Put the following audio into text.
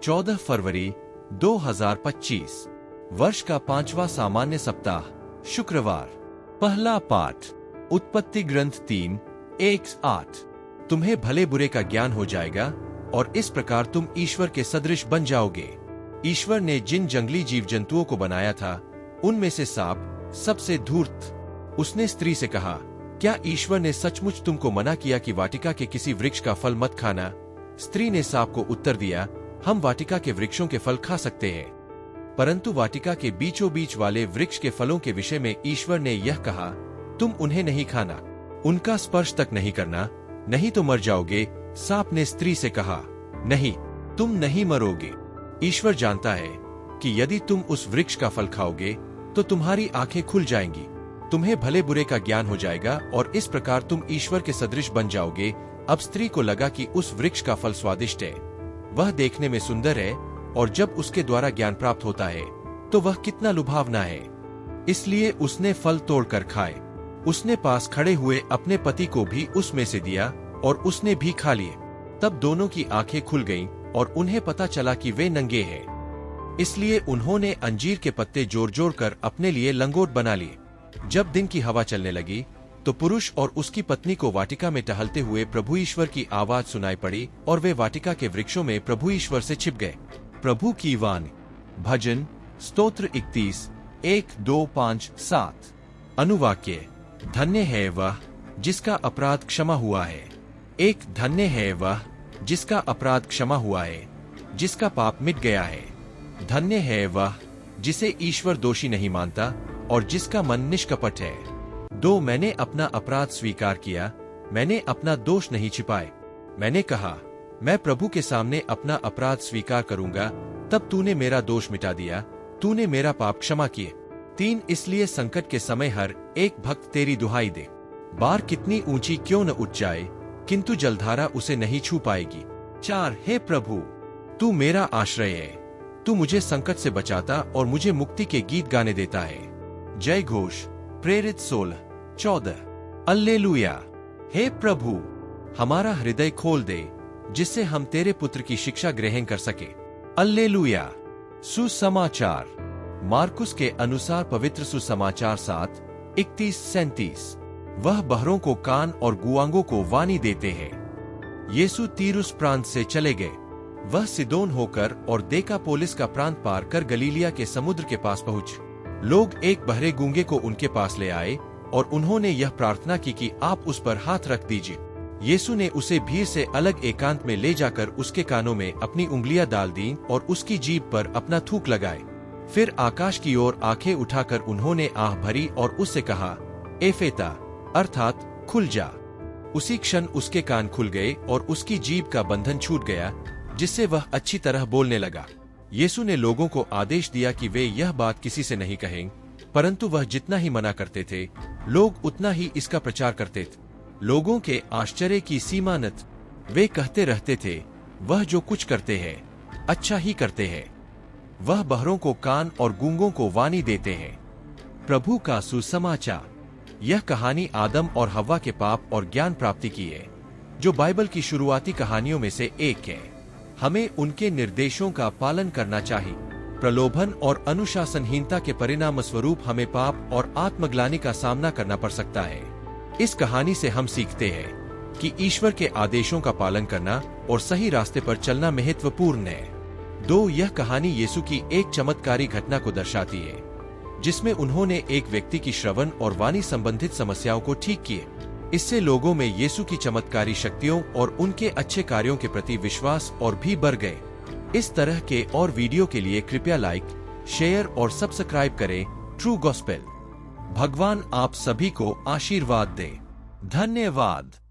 14 फरवरी 2025, वर्ष का 5वां सामान्य सप्ताह, शुक्रवार। पहला पाठ, उत्पत्ति ग्रंथ 3:1-8। तुम्हें भले बुरे का ज्ञान हो जाएगा और इस प्रकार तुम ईश्वर के सदृश बन जाओगे। ईश्वर ने जिन जंगली जीव जंतुओं को बनाया था, उनमें से सांप सबसे धूर्त। उसने स्त्री से कहा, क्या ईश्वर ने सचमुच तुमको मना किया कि वाटिका के किसी वृक्ष का फल मत खाना? स्त्री ने सांप को उत्तर दिया, हम वाटिका के वृक्षों के फल खा सकते हैं, परंतु वाटिका के बीचों बीच वाले वृक्ष के फलों के विषय में ईश्वर ने यह कहा, तुम उन्हें नहीं खाना, उनका स्पर्श तक नहीं करना, नहीं तो मर जाओगे। सांप ने स्त्री से कहा, नहीं, तुम नहीं मरोगे। ईश्वर जानता है कि यदि तुम उस वृक्ष का फल खाओगे तो तुम्हारी आंखें खुल जाएंगी, तुम्हें भले बुरे का ज्ञान हो जाएगा और इस प्रकार तुम ईश्वर के सदृश बन जाओगे। अब स्त्री को लगा कि उस वृक्ष का फल स्वादिष्ट है, वह देखने में सुंदर है और जब उसके द्वारा ज्ञान प्राप्त होता है तो वह कितना लुभावना है, इसलिए उसने फल तोड़कर खाए। उसने पास खड़े हुए अपने पति को भी उसमें से दिया और उसने भी खा लिए। तब दोनों की आंखें खुल गईं और उन्हें पता चला कि वे नंगे हैं, इसलिए उन्होंने अंजीर के पत्ते जोड़ जोड़ कर अपने लिए लंगोट बना लिए। जब दिन की हवा चलने लगी तो पुरुष और उसकी पत्नी को वाटिका में टहलते हुए प्रभु ईश्वर की आवाज सुनाई पड़ी और वे वाटिका के वृक्षों में प्रभु ईश्वर से छिप गए। प्रभु की वाणी। भजन स्तोत्र 31:1-2-5-7। अनुवाक्य, धन्य है वह जिसका अपराध क्षमा हुआ है। एक धन्य है वह जिसका अपराध क्षमा हुआ है, जिसका पाप मिट गया है। धन्य है वह जिसे ईश्वर दोषी नहीं मानता और जिसका मन निष्कपट है। 2 मैंने अपना अपराध स्वीकार किया, मैंने अपना दोष नहीं छिपाए। मैंने कहा, मैं प्रभु के सामने अपना अपराध स्वीकार करूंगा, तब तूने मेरा दोष मिटा दिया, तूने मेरा पाप क्षमा किए। 3 इसलिए संकट के समय हर एक भक्त तेरी दुहाई दे। बार कितनी ऊंची क्यों न उठ जाए, किंतु जलधारा उसे नहीं छू पाएगी। 4 हे प्रभु, तू मेरा आश्रय है, तू मुझे संकट से बचाता और मुझे मुक्ति के गीत गाने देता है। जय घोष। प्रेरित 16:14। अल्लेलुया। हे प्रभु, हमारा हृदय खोल दे जिससे हम तेरे पुत्र की शिक्षा ग्रहण कर सके। अल्लेलुया। सुसमाचार। मार्कुस के अनुसार पवित्र सुसमाचार 7:31-37। वह बहरों को कान और गुआंगों को वाणी देते हैं। यीशु तीरुस प्रांत से चले गए। वह सिदोन होकर और देकापोलिस का प्रांत पार कर गलीलिया के समुद्र के पास पहुंचे। लोग एक बहरे गूंगे को उनके पास ले आए और उन्होंने यह प्रार्थना की कि आप उस पर हाथ रख दीजिए। यीशु ने उसे भीड़ से अलग एकांत में ले जाकर उसके कानों में अपनी उंगलियां डाल दी और उसकी जीभ पर अपना थूक लगाए। फिर आकाश की ओर आंखें उठाकर उन्होंने आह भरी और उससे कहा, एफेता, अर्थात खुल जा। उसी क्षण उसके कान खुल गए और उसकी जीभ का बंधन छूट गया, जिससे वह अच्छी तरह बोलने लगा। यीशु ने लोगों को आदेश दिया कि वे यह बात किसी से नहीं कहें, परंतु वह जितना ही मना करते थे, लोग उतना ही इसका प्रचार करते थे। लोगों के आश्चर्य की सीमा न थी। वे कहते रहते थे, वह जो कुछ करते हैं अच्छा ही करते हैं। वह बहरों को कान और गूंगों को वाणी देते हैं। प्रभु का सुसमाचार। यह कहानी आदम और हव्वा के पाप और ज्ञान प्राप्ति की है, जो बाइबल की शुरुआती कहानियों में से एक है। हमें उनके निर्देशों का पालन करना चाहिए। प्रलोभन और अनुशासनहीनता के परिणाम स्वरूप हमें पाप और आत्मग्लानि का सामना करना पड़ सकता है। इस कहानी से हम सीखते हैं कि ईश्वर के आदेशों का पालन करना और सही रास्ते पर चलना महत्वपूर्ण है। 2 यह कहानी यीशु की एक चमत्कारी घटना को दर्शाती है, जिसमें उन्होंने एक व्यक्ति की श्रवण और वाणी संबंधित समस्याओं को ठीक किए। इससे लोगों में यीशु की चमत्कारी शक्तियों और उनके अच्छे कार्यों के प्रति विश्वास और भी बढ़ गए। इस तरह के और वीडियो के लिए कृपया लाइक, शेयर और सब्सक्राइब करें। True gospel. भगवान आप सभी को आशीर्वाद दे। धन्यवाद।